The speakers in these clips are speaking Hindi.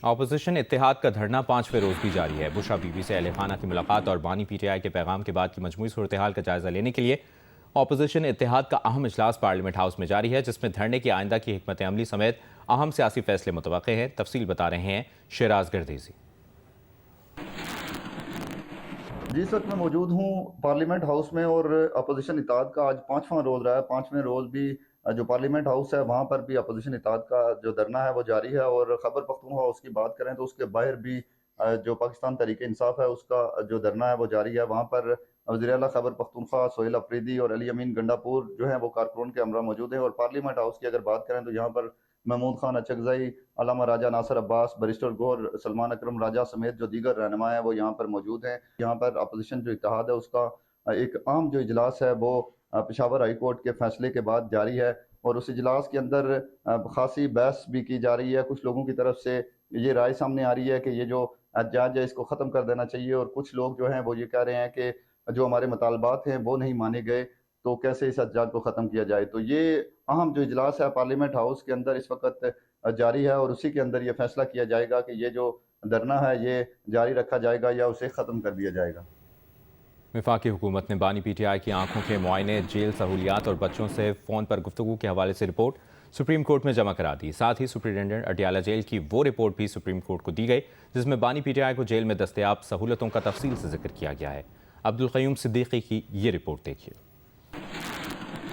ऑपोजिशन इत्तेहाद का धरना 5वें रोज भी जारी है। बुशरा बीबी से अहले खाना की मुलाकात और बानी पीटीआई के पैगाम के बाद की मजमूई सूरत हाल का जायजा लेने के लिए ऑपोजिशन इत्तेहाद का अहम इजलास पार्लियामेंट हाउस में जारी है, जिसमें धरने की आइंदा की हिकमत अमली समेत अहम सियासी फैसले मुतवक्के हैं। तफसील बता रहे हैं शेराज गर्देजी। जिस वक्त मैं मौजूद हूँ पार्लियामेंट हाउस में और अपोजिशन इत्तेहाद का आज 5वां रोज रहा है। 5वें रोज भी जो पार्लियामेंट हाउस है वहाँ पर भी अपोजिशन इत्तेहाद का जो धरना है वो जारी है। और खैबर पख्तूनख्वा उसकी बात करें तो उसके बाहर भी जो पाकिस्तान तहरीक इंसाफ है उसका जो धरना है वो जारी है। वहाँ पर वज़ीर आला खैबर पख्तूनख्वा सोहेल अफरीदी और अली अमीन गंडापुर जो है वो कारकुन के हमरा मौजूद हैं। और पार्लियामेंट हाउस की अगर बात करें तो यहाँ पर महमूद खान अचकजई, अल्लामा राजा नासिर अब्बास, बैरिस्टर गौहर सलमान अकरम राजा समेत जो दीगर रहनुमा हैं वो यहाँ पर मौजूद हैं। यहाँ पर अपोजिशन जो इत्तेहाद है उसका एक अहम जो इजलास है वो पेशावर हाई कोर्ट के फैसले के बाद जारी है। और उस इजलास के अंदर खासी बहस भी की जा रही है। कुछ लोगों की तरफ से ये राय सामने आ रही है कि ये जो एहतजाज है इसको ख़त्म कर देना चाहिए। और कुछ लोग जो हैं वो ये कह रहे हैं कि जो हमारे मुतालबात हैं वो नहीं माने गए तो कैसे इस एहतजाज को ख़त्म किया जाए। तो ये अहम जो इजलास है पार्लियामेंट हाउस के अंदर इस वक्त जारी है और उसी के अंदर ये फैसला किया जाएगा कि ये जो धरना है ये जारी रखा जाएगा या उसे ख़त्म कर दिया जाएगा। वफाकी हुकूमत ने बानी पीटीआई की आंखों के मुआयने, जेल सहूलियात और बच्चों से फ़ोन पर गुफ्तगू के हवाले से रिपोर्ट सुप्रीम कोर्ट में जमा करा दी। साथ ही सुप्रिटेंडेंट अटियाला जेल की वो रिपोर्ट भी सुप्रीम कोर्ट को दी गई जिसमें बानी पीटीआई को जेल में दस्तयाब सहूलतों का तफसील से जिक्र किया गया है। अब्दुल क़य्यूम सिद्दीकी की ये रिपोर्ट देखिए।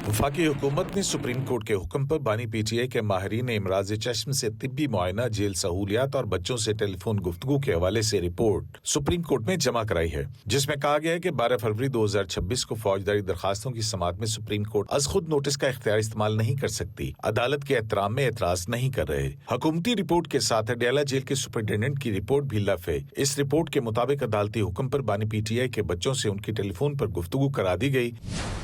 वफाकी हुकूमत ने सुप्रीम कोर्ट के हुक्म पर बानी पीटीआई के माहिरीन इमराज चश्म से तिब्बी मुआयना, जेल सहूलियात और बच्चों से टेलीफोन गुफ्तगू के हवाले से रिपोर्ट सुप्रीम कोर्ट में जमा कराई है, जिसमें कहा गया है कि 12 फरवरी 2026 को फौजदारी दरखास्तों की समाअत में सुप्रीम कोर्ट अज खुद नोटिस का इख्तियार इस्तेमाल नहीं कर सकती। अदालत के एहतराम में एतराज नहीं कर रहे। हुकूमती रिपोर्ट के साथ अडियाला जेल के सुपरिटेंडेंट की रिपोर्ट भी लफ है। इस रिपोर्ट के मुताबिक अदालती हुक्म पर बानी पीटीआई के बच्चों से उनकी टेलीफोन पर गुफ्तगू करा दी गई।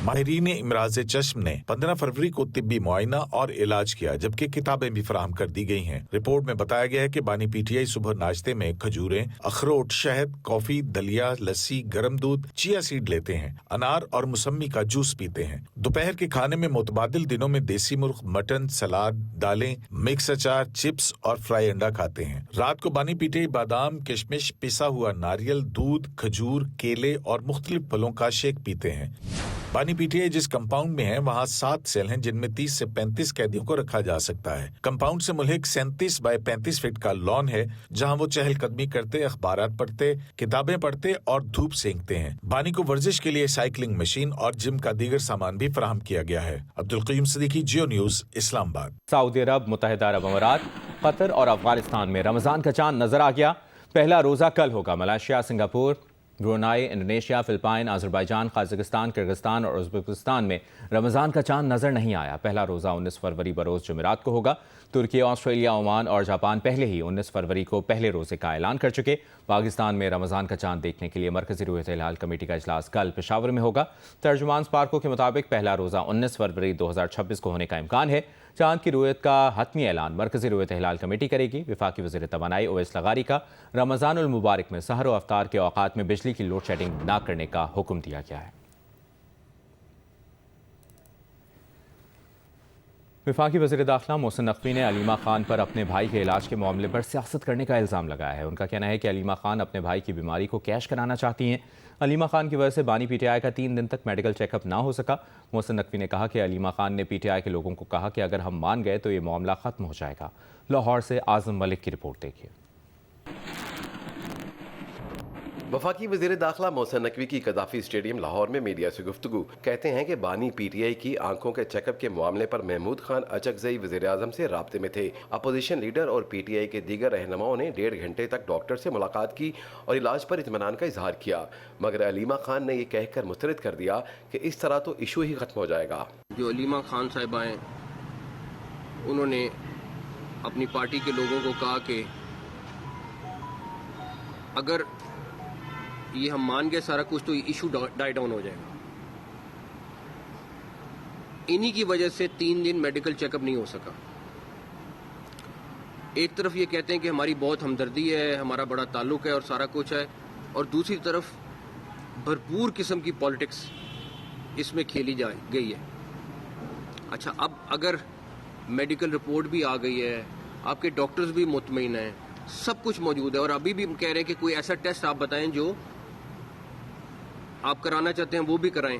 माहिरीन इमराज चश्म ने 15 फरवरी को तिब्बी मुआयना और इलाज किया, जबकि किताबें भी फराहम कर दी गई हैं। रिपोर्ट में बताया गया है कि बानी पीटीआई सुबह नाश्ते में खजूरें, अखरोट, शहद, कॉफी, दलिया, लस्सी, गर्म दूध, चिया सीड लेते हैं। अनार और मौसमी का जूस पीते हैं। दोपहर के खाने में मुतबादिल दिनों में देसी मुर्ग, मटन, सलाद, दालें, मिक्स अचार, चिप्स और फ्राई अंडा खाते हैं। रात को बानी पीटीआई बादाम, किशमिश, पिसा हुआ नारियल, दूध, खजूर, केले और मुख्तलिफ फलों का शेक पीते हैं। बानी पीटीआई जिस कंपाउंड में है वहाँ 7 सेल हैं, जिनमें 30 से 35 कैदियों को रखा जा सकता है। कंपाउंड से मुल्हिक 37 बाय 35 फीट का लॉन है, जहाँ वो चहलकदमी करते, अखबारात पढ़ते, किताबें पढ़ते और धूप सेंकते हैं। बानी को वर्जिश के लिए साइकिलिंग मशीन और जिम का दीगर सामान भी फराहम किया गया है। अब्दुल क़य्यूम सिद्दीकी, जियो न्यूज, इस्लामाबाद। सऊदी अरब, मुत्तहिदा अरब अमारात, कतर और अफगानिस्तान में रमजान का चांद नजर आ गया। पहला रोजा कल होगा। Malaysia, Singapore, Brunei, Indonesia, Philippine, Azerbaijan, Kazakhstan, Kyrgyzstan और उज़्बेकिस्तान में रमज़ान का चांद नज़र नहीं आया। पहला रोज़ा 19 फरवरी बरोज़ जुमेरात को होगा। तुर्की, ऑस्ट्रेलिया, ओमान और जापान पहले ही 19 फरवरी को पहले रोज़े का ऐलान कर चुके। पाकिस्तान में रमज़ान का चांद देखने के लिए मरकज़ी रुयत हिलाल कमेटी का इजलास कल पेशावर में होगा। तर्जुमान स्पार्को के मुताबिक पहला रोज़ा 19 फरवरी 2026 को होने का इम्कान है। चांद की रुयत का हतमी ऐलान मरकज़ी रुयत हिलाल कमेटी करेगी। वफाकी वज़ीर तवानाई ओवैस लगारी का रमज़ानुल मुबारक में सहर व अफ्तार के औकात में बिजली की लोड शेडिंग न करने का हुक्म दिया गया है। वफाकी वज़ीर दाखिला मोहसिन नकवी ने अलीमा खान पर अपने भाई के इलाज के मामले पर सियासत करने का इल्ज़ाम लगाया है। उनका कहना है कि अलीमा खान अपने भाई की बीमारी को कैश कराना चाहती हैं। अलीमा खान की वजह से बानी पीटीआई का 3 दिन तक मेडिकल चेकअप ना हो सका। मोहसिन नकवी ने कहा कि अलीमा खान ने पीटीआई के लोगों को कहा कि अगर हम मान गए तो ये मामला ख़त्म हो जाएगा। लाहौर से आज़म मलिक की रिपोर्ट देखिए। वफाकी वज़ीर दाखिला मोहसिन नकवी की कदाफी स्टेडियम लाहौर में मीडिया से गुफ्तगू। कहते हैं कि बानी पीटीआई की आंखों के चेकअप के मामले पर महमूद खान अचकजई वज़ीर आज़म से राब्ते में थे। अपोजिशन लीडर और पीटीआई के दीगर रहनुमाओं ने 1.5 घंटे तक डॉक्टर से मुलाकात की और इलाज पर इत्मीनान का इजहार किया, मगर अलीमा खान ने यह कहकर मुस्तरद कर दिया कि इस तरह तो इशू ही खत्म हो जाएगा। जो अलीमा खान साहिबा हैं उन्होंने अपनी पार्टी के लोगों को कहा कि अगर ये हम मान गए सारा कुछ तो इशू डाई डाउन हो जाएगा। इन्हीं की वजह से 3 दिन मेडिकल चेकअप नहीं हो सका। एक तरफ ये कहते हैं कि हमारी बहुत हमदर्दी है, हमारा बड़ा ताल्लुक है और सारा कुछ है, और दूसरी तरफ भरपूर किस्म की पॉलिटिक्स इसमें खेली गई है। अच्छा, अब अगर मेडिकल रिपोर्ट भी आ गई है, आपके डॉक्टर्स भी मुतमईन हैं सब कुछ मौजूद है। और अभी भी हम कह रहे हैं कि कोई ऐसा टेस्ट आप बताएं जो आप कराना चाहते हैं वो भी कराएं।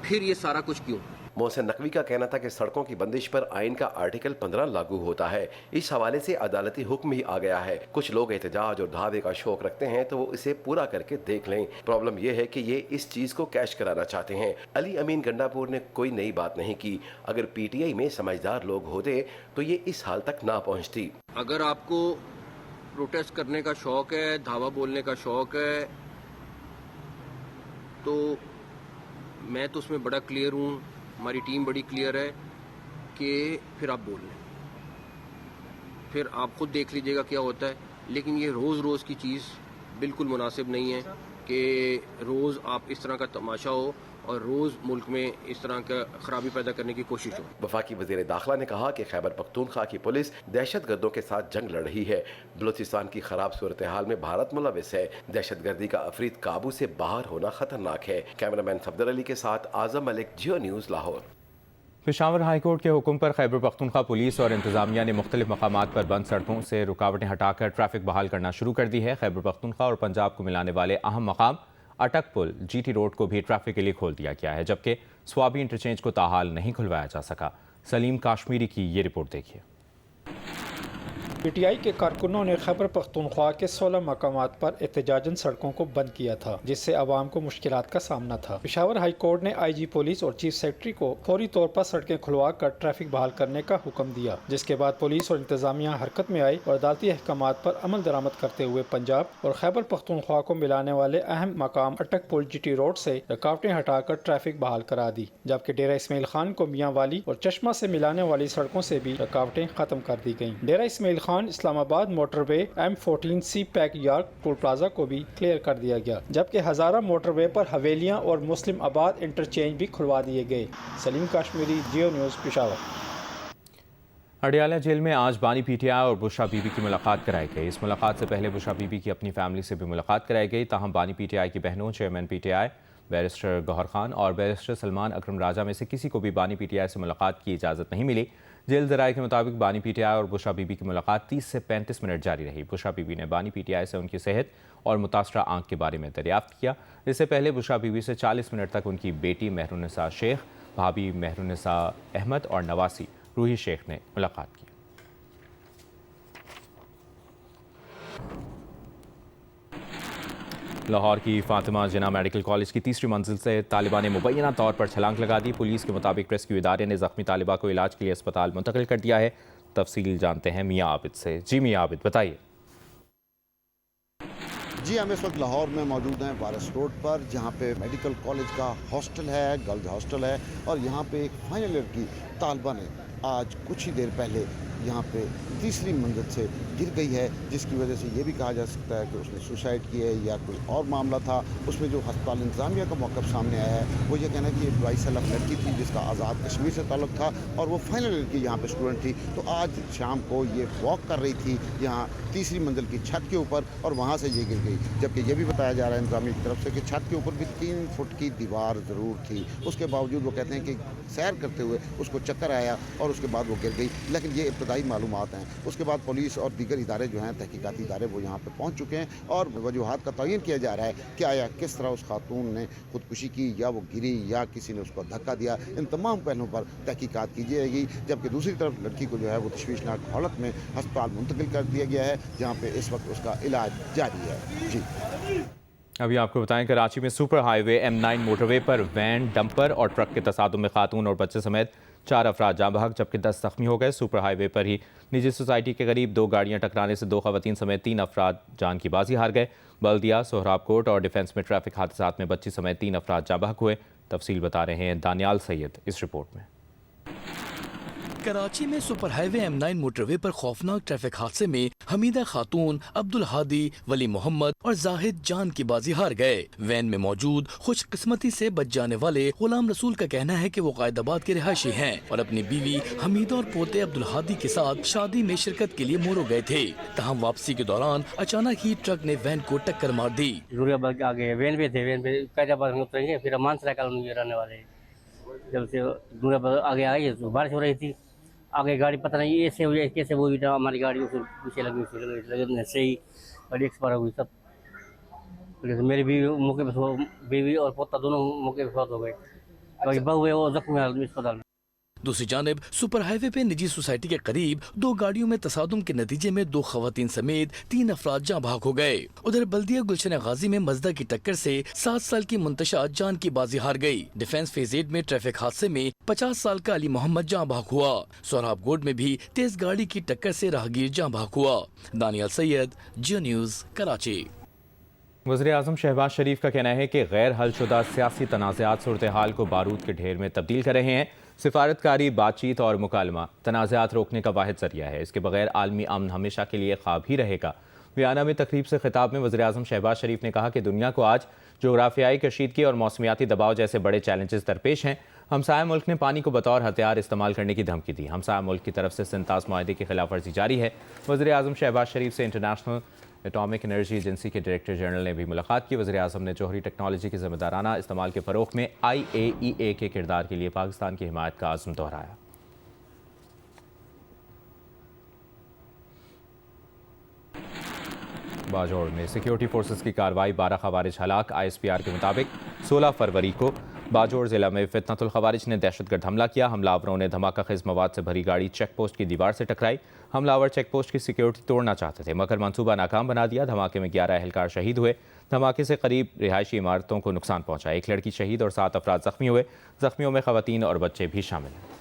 फिर ये सारा कुछ क्यों? मोहसिन नकवी का कहना था कि सड़कों की बंदिश पर आइन का आर्टिकल 15 लागू होता है। इस हवाले से अदालती हुक्म ही आ गया है। कुछ लोग एहतजाज और धावे का शौक रखते हैं तो वो इसे पूरा करके देख लें। प्रॉब्लम यह है कि ये इस चीज को कैश कराना चाहते हैं। अली अमीन गंडापुर ने कोई नई बात नहीं की। अगर पीटीआई में समझदार लोग होते तो ये इस हाल तक ना पहुंचती। अगर आपको प्रोटेस्ट करने का शौक है, धावा बोलने का शौक है, तो मैं तो उसमें बड़ा क्लियर हूँ, हमारी टीम बड़ी क्लियर है कि फिर आप बोल लें, फिर आप खुद देख लीजिएगा क्या होता है। लेकिन ये रोज़ रोज़ की चीज़ बिल्कुल मुनासिब नहीं है कि रोज़ आप इस तरह का तमाशा हो और रोज़ मुल्क में इस तरह का खराबी पैदा करने की कोशिश हो। वफाकी वज़ीर दाखिला ने कहा कि खैबर पख्तूनख्वा की पुलिस दहशत गर्दों के साथ जंग लड़ रही है। बलूचिस्तान की खराब सूरत हाल में भारत मुलविस है। दहशत गर्दी का अफरीद काबू से बाहर होना खतरनाक है। कैमरामैन सफदर अली के साथ आजम मलिक, जियो न्यूज़, लाहौर। पेशावर हाईकोर्ट के हुक्म पर खैबर पख्तूनख्वा पुलिस और इंतजामिया ने मुख्तलिफ मकामात पर बंद सड़कों से रुकावटें हटाकर ट्रैफिक बहाल करना शुरू कर दी है। खैबर पख्तूनख्वा और पंजाब को मिलाने वाले अहम मकाम अटक पुल जीटी रोड को भी ट्रैफिक के लिए खोल दिया गया है, जबकि स्वाबी इंटरचेंज को ताहाल नहीं खुलवाया जा सका। सलीम काश्मीरी की ये रिपोर्ट देखिए। पीटीआई के कारकुनों ने खैबर पख्तूनख्वा के 16 मकामात पर एहतजाजन सड़कों को बंद किया था, जिससे आवाम को मुश्किलात का सामना था। पेशावर हाई कोर्ट ने आईजी पुलिस और चीफ सेक्रेटरी को फौरी तौर पर सड़कें खुलवा कर ट्रैफिक बहाल करने का हुक्म दिया, जिसके बाद पुलिस और इंतजामिया हरकत में आई और अदालती अहकामात पर अमल दरामद करते हुए पंजाब और खैबर पख्तूनख्वा को मिलाने वाले अहम मकाम अटक पुल जीटी रोड से रुकावटें हटाकर ट्रैफिक बहाल करा दी, जबकि डेरा इस्माइल खान को मियाँ वाली और चश्मा से मिलाने वाली सड़कों से भी रुकावटें खत्म कर दी गयी। डेरा इस्माइल खान इस्लामाबाद मोटरवे M14 सी पैक यार्ड टोल प्लाजा को भी क्लियर कर दिया गया, जबकि हजारा मोटरवे पर हवेलियां और मुस्लिम आबाद इंटरचेंज भी खुलवा दिए गए। सलीम काश्मीरी, जियो न्यूज़, पेशावर। अडियाला जेल में आज बानी पीटीआई और बुशरा बीबी की मुलाकात कराई गई। इस मुलाकात से पहले बुशरा बीबी की अपनी फैमिली से भी मुलाकात कराई गई। ताहम बानी पीटीआई की बहनों, chairman PTI barrister Gauhar Khan और बैरिस्टर सलमान अकरम राजा में से किसी को भी बानी पीटीआई से मुलाकात की इजाज़त नहीं मिली। जेल जराये के मुताबिक बानी पीटीआई और बुशरा बीबी की मुलाकात 30 से 35 मिनट जारी रही। बुशरा बीबी ने बानी पीटीआई से उनकी सेहत और मुतासरा आंख के बारे में दरियाफ्त किया। इससे पहले बुशरा बीबी से 40 मिनट तक उनकी बेटी मेहरुन्निसा शेख, भाभी मेहरुन्निसा अहमद और नवासी रूही शेख ने मुलाकात की। लाहौर की फातिमा जिन्ना मेडिकल कॉलेज की तीसरी मंजिल से तालिबान ने मुबैना तौर पर छलांग लगा दी। पुलिस के मुताबिक रेस्क्यू इदारे ने जख्मी तालिबा को इलाज के लिए अस्पताल मुंतकिल कर दिया है। तफसील जानते हैं मियाँ आबिद से। जी मियाँ आबिद, बताइए। जी, हम इस वक्त लाहौर में मौजूद हैं वारिस रोड पर, जहाँ पे मेडिकल कॉलेज का हॉस्टल है, गर्ल्स हॉस्टल है, और यहाँ पे एक फाइनल ईयर की तालिबा ने आज कुछ ही देर पहले यहाँ पे तीसरी मंजिल से गिर गई है, जिसकी वजह से ये भी कहा जा सकता है कि उसने सुसाइड की है या कोई और मामला था। उसमें जो अस्पताल इंतजामिया का मौक़िफ़ सामने आया है वो ये कहना है कि ये 22 साल लड़की थी जिसका आज़ाद कश्मीर से ताल्लुक़ था और वो फाइनल ईयर की यहाँ पे स्टूडेंट थी। तो आज शाम को ये वॉक कर रही थी यहाँ तीसरी मंजिल की छत के ऊपर और वहाँ से ये गिर गई। जबकि ये भी बताया जा रहा है इंतजामिया की तरफ से कि छत के ऊपर भी 3 फुट की दीवार ज़रूर थी। उसके बावजूद वो कहते हैं कि सैर करते हुए उसको चक्कर आया और उसके बाद वो गिर गई। लेकिन ये इब्तदाई मालूमात हैं। उसके बाद पुलिस और दीगर इदारे जो हैं, तहकीकाती इदारे, वो यहाँ पे पहुँच चुके हैं और वजूहात का तयन किया जा रहा है कि आया किस तरह उस खातून ने खुदकुशी की या वो गिरी या किसी ने उसको धक्का दिया। इन तमाम पहलुओं पर तहकीकात की जाएगी। जबकि दूसरी तरफ लड़की को जो है वो तशवीशनाक हालत में अस्पताल मुंतकिल कर दिया गया है, जहाँ पे इस वक्त उसका इलाज जारी है। जी, अभी आपको बताएं, कराची में सुपर हाईवे M9 मोटरवे पर वैन, डंपर और ट्रक के तसादुम में खातून और बच्चे समेत 4 अफराद जाँ बहक जबकि 10 जख्मी हो गए। सुपर हाईवे पर ही निजी सोसाइटी के करीब 2 गाड़ियां टकराने से 2 खवातीन समेत 3 अफराद जान की बाजी हार गए। बल्दिया, सोहराब कोट और डिफेंस में ट्रैफिक हादसात में बच्ची समेत 3 अफराद जाँ बहक हुए। तफसील बता रहे हैं दानियाल सैयद इस रिपोर्ट में। कराची में सुपर हाईवे M9 मोटरवे पर खौफनाक ट्रैफिक हादसे में हमीदा खातून, अब्दुल हादी, वली मोहम्मद और जाहिद जान की बाजी हार गए। वैन में मौजूद खुशकिस्मती से बच जाने वाले गुलाम रसूल का कहना है कि वो कायदाबाद के रिहायशी हैं और अपनी बीवी हमीदा और पोते अब्दुल हादी के साथ शादी में शिरकत के लिए मोरो गए थे। तहम वापसी के दौरान अचानक ही ट्रक ने वैन को टक्कर मार दी। आगे वैन पे थे, वैन पे कायदाबाद में उतरेंगे, फिर मानसरा कॉलोनी रहने वाले। जब से आगे आई तो बारिश हो रही थी, आगे गाड़ी पता नहीं ऐसे हो जाए कैसे वो भी हमारी गाड़ी उसे पीछे लगने से ही गाड़ी एक्सपायर हो गई सब। जैसे मेरी भी मौके पर बीवी और पोता दोनों मौके पर फौत हो गए। बाकी बहू है वो जख्मी हालत में अस्पताल में। दूसरी जानिब सुपर हाईवे पे निजी सोसाइटी के करीब दो गाड़ियों में तसादुम के नतीजे में 2 खवातीन समेत 3 अफराद जाँ भाग हो गए। उधर बल्दिया गुलशन गाजी में मजदा की टक्कर से 7 साल की मुंतशा जान की बाजी हार गई। डिफेंस फेज 8 में ट्रैफिक हादसे में 50 साल का अली मोहम्मद जाँ भाग हुआ। सोहराब गोड में भी तेज गाड़ी की टक्कर से राहगीर जाँ भाग हुआ। दानियाल सैयद, जियो न्यूज, कराची। वज़ीर आज़म शहबाज शरीफ का कहना है कि गैर हलशुदा सियासी तनाज़ात सूरत हाल को बारूद के ढेर में तब्दील कर रहे हैं। सिफारतकारी, बातचीत और मुकालमा तनाज़ात रोकने का वाहिद ज़रिया है। इसके बगैर आलमी अमन हमेशा के लिए ख्वाब ही रहेगा। वियाना में तकरीब से खिताब में वज़ीर आज़म शहबाज शरीफ ने कहा कि दुनिया को आज जोग्राफियाई कशीदगी और मौसमियाती दबाव जैसे बड़े चैलेंजेस दरपेश हैं। हमसाया मुल्क ने पानी को बतौर हथियार इस्तेमाल करने की धमकी दी। हमसाया मुल्क की तरफ से सिंतास मुआहदे की खिलाफ वर्जी जारी है। वज़ीर आज़म शहबाज शरीफ से इंटरनेशनल एटॉमिक एनर्जी एजेंसी के डायरेक्टर जनरल ने भी मुलाकात की। वज़ीर आज़म ने जौहरी टेक्नोलॉजी के ज़िम्मेदाराना इस्तेमाल के फ़रोग़ में IAEA के किरदार के लिए पाकिस्तान की हिमायत का आज़म दोहराया। बाजौड़ में सिक्योरिटी फोर्सेस की कार्रवाई, 12 खवारिज हलाक। ISPR के मुताबिक 16 फरवरी को बाजौड़ जिला में फितनतुल खवारिज ने दहशतगर्द हमला किया। हमलावरों ने धमाका खेज मवाद से भरी गाड़ी चेक पोस्ट की दीवार से टकराई। हमलावर चेक पोस्ट की सिक्योरिटी तोड़ना चाहते थे मगर मंसूबा नाकाम बना दिया। धमाके में 11 एहलकार शहीद हुए। धमाके से करीब रिहायशी इमारतों को नुकसान पहुंचा। एक लड़की शहीद और 7 अफराद जख्मी हुए। जख्मियों में खवातीन और बच्चे भी शामिल हैं।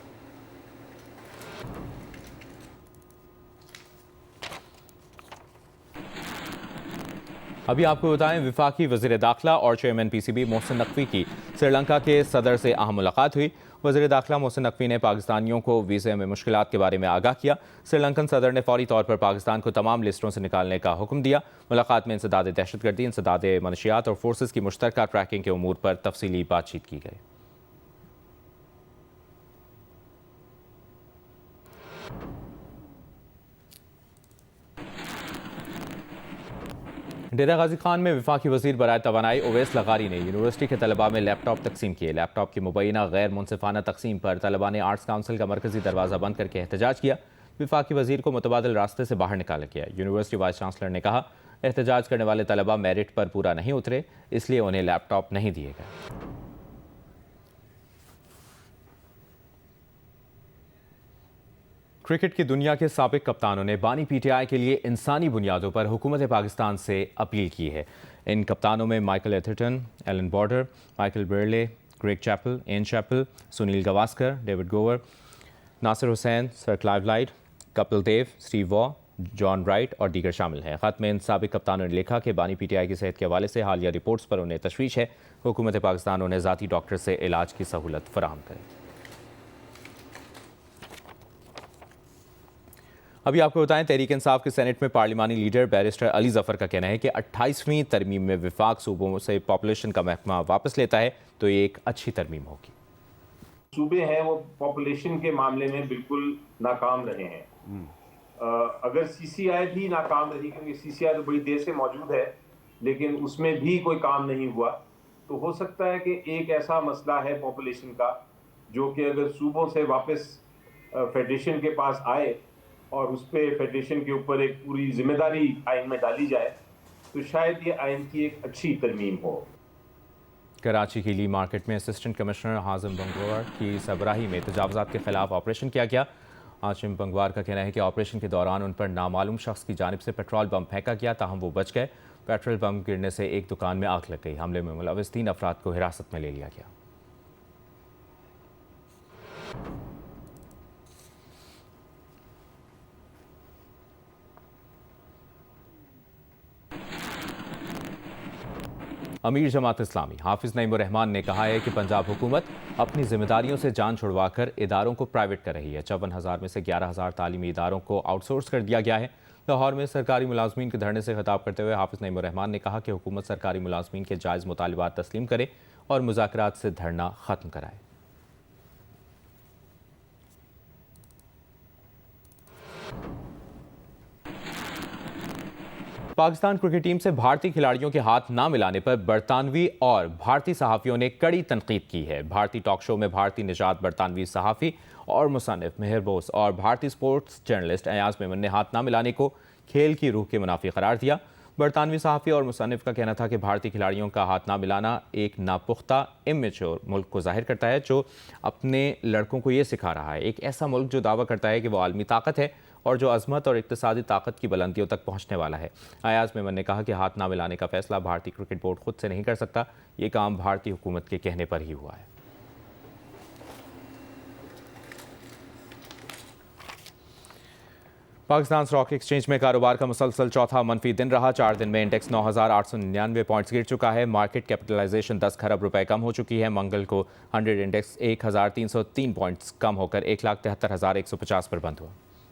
अभी आपको बताएं, विफाकी वज़ीर दाखिला और चेयरमैन PCB मोहसिन नकवी की श्रीलंका के सदर से अहम मुलाकात हुई। वज़ीर दाखिला मोहसिन नकवी ने पाकिस्तानियों को वीज़े में मुश्किलात के बारे में आगाह किया। श्रीलंकन सदर ने फौरी तौर पर पाकिस्तान को तमाम लिस्टों से निकालने का हुक्म दिया। मुलाकात में इंसदाद दहशतगर्दी, इंसदाद मनशियात और फोर्सेस की मुश्तरका ट्रैकिंग के उमूर पर तफसीली बातचीत की गई। डेरा गाजी खान में विफाकी वज़ीर बराए तवानाई ओवैस लगारी ने यूनिवर्सिटी के तलबा में लैपटॉप तकसीम किए। लैपटॉप की मुबैना गैर मुनसिफाना तकसीम पर तलबा ने आर्ट्स काउंसिल का मरकजी दरवाज़ा बंद करके एहतजाज किया। विफाकी वज़ीर को मुतबादिल रास्ते से बाहर निकाला गया। यूनिवर्सिटी वाइस चांसलर ने कहा, एहतजाज करने वाले तलबा मेरिट पर पूरा नहीं उतरे, इसलिए उन्हें लैपटॉप नहीं दिए गए। क्रिकेट की दुनिया के साबिक कप्तानों ने बानी PTI के लिए इंसानी बुनियादों पर हुकूमत पाकिस्तान से अपील की है। इन कप्तानों में Michael Atherton, Allan Border, Michael Brearley, Greg Chappell, Ian Chappell, Sunil Gavaskar, David Gower, Nasser Hussain, sir Clive Lloyd, Kapil Dev, Steve Waugh, John Wright और दीगर शामिल हैं। ख़त में इन साबिक कप्तानों ने लिखा कि बानी PTI की सेहत के हवाले से हालिया रिपोर्ट्स पर उन्हें तशवीश है। हुकूमत पाकिस्तान उन्हें ज़ाती डॉक्टर से इलाज की सहूलत फराहम करे। अभी आपको बताएं, तहरीक इंसाफ के सेनेट में पार्लिमानी लीडर बैरिस्टर अली जफर का कहना है कि 28वीं तरमीम में विफाक सूबों से पॉपुलेशन का महकमा वापस लेता है तो ये एक अच्छी तरमीम होगी। सूबे हैं वो पॉपुलेशन के मामले में बिल्कुल नाकाम रहे हैं। अगर CCI भी नाकाम रही, क्योंकि CCI तो बड़ी देर से मौजूद है लेकिन उसमें भी कोई काम नहीं हुआ, तो हो सकता है कि एक ऐसा मसला है पॉपुलेशन का जो कि अगर सूबों से वापस फेडरेशन के पास आए और उस पर फेडरेशन के ऊपर एक पूरी जिम्मेदारी आइन में डाली जाए तो शायद ये आइन की एक अच्छी तरमीम हो। कराची की ली मार्केट में असिस्टेंट कमिश्नर हाजिम बंगवार की सरबराही में तजावुज़ात के खिलाफ ऑपरेशन किया गया। हाशिम बंगवार का कहना है कि ऑपरेशन के दौरान उन पर नामालूम शख्स की जानिब से पेट्रोल बम फेंका गया, ताहम वो बच गए। पेट्रोल बम गिरने से एक दुकान में आग लग गई। हमले में मुलविस 3 अफराद को हिरासत में ले लिया गया। अमीर जमात इस्लामी हाफिज नईम उर रहमान ने कहा है कि पंजाब हुकूमत अपनी जिम्मेदारियों से जान छुड़वाकर इदारों को प्राइवेट कर रही है। 54,000 में से 11,000 तालीमी इदारों को आउटसोर्स कर दिया गया है। लाहौर में सरकारी मुलाजमीन के धरने से खिताब करते हुए हाफिज नईम उर रहमान ने कहा कि हुकूमत सरकारी मुलाजमीन के जायज़ मुतालिबात तस्लीम करे और मुज़ाकरात से धरना ख़त्म कराए। पाकिस्तान क्रिकेट टीम से भारतीय खिलाड़ियों के हाथ ना मिलाने पर बरतानवी और भारतीय सहाफ़ियों ने कड़ी तनकीद की है। भारतीय टॉक शो में भारतीय निजात बरतानवी सहाफ़ी और मुसन्निफ मेहर बोस और भारतीय स्पोर्ट्स जर्नलिस्ट अयाज मेमन ने हाथ ना मिलाने को खेल की रूह के मुनाफी करार दिया। बरतानवी सहाफ़ी और मुसन्निफ का कहना था कि भारतीय खिलाड़ियों का हाथ ना मिलाना एक नापुख्ता इमेच्योर मुल्क को जाहिर करता है जो अपने लड़कों को ये सिखा रहा है, एक ऐसा मुल्क जो दावा करता है कि वो आलमी ताकत है और जो अजमत और इक्तिसादी ताकत की बुलंदियों तक पहुंचने वाला है। अयाज मेमन ने कहा कि हाथ ना मिलाने का फैसला भारतीय क्रिकेट बोर्ड खुद से नहीं कर सकता, ये काम भारतीय हुकूमत के कहने पर ही हुआ है। पाकिस्तान स्टॉक एक्सचेंज में कारोबार का मुसलसल चौथा मनफी दिन रहा। 4 दिन में इंडेक्स 9,899 पॉइंट्स गिर चुका है। मार्केट कैपिटलाइजेशन 10 खरब रुपए कम हो चुकी है। मंगल को 100 इंडेक्स 1,303 पॉइंट्स कम होकर 1,73,150 पर बंद हुआ।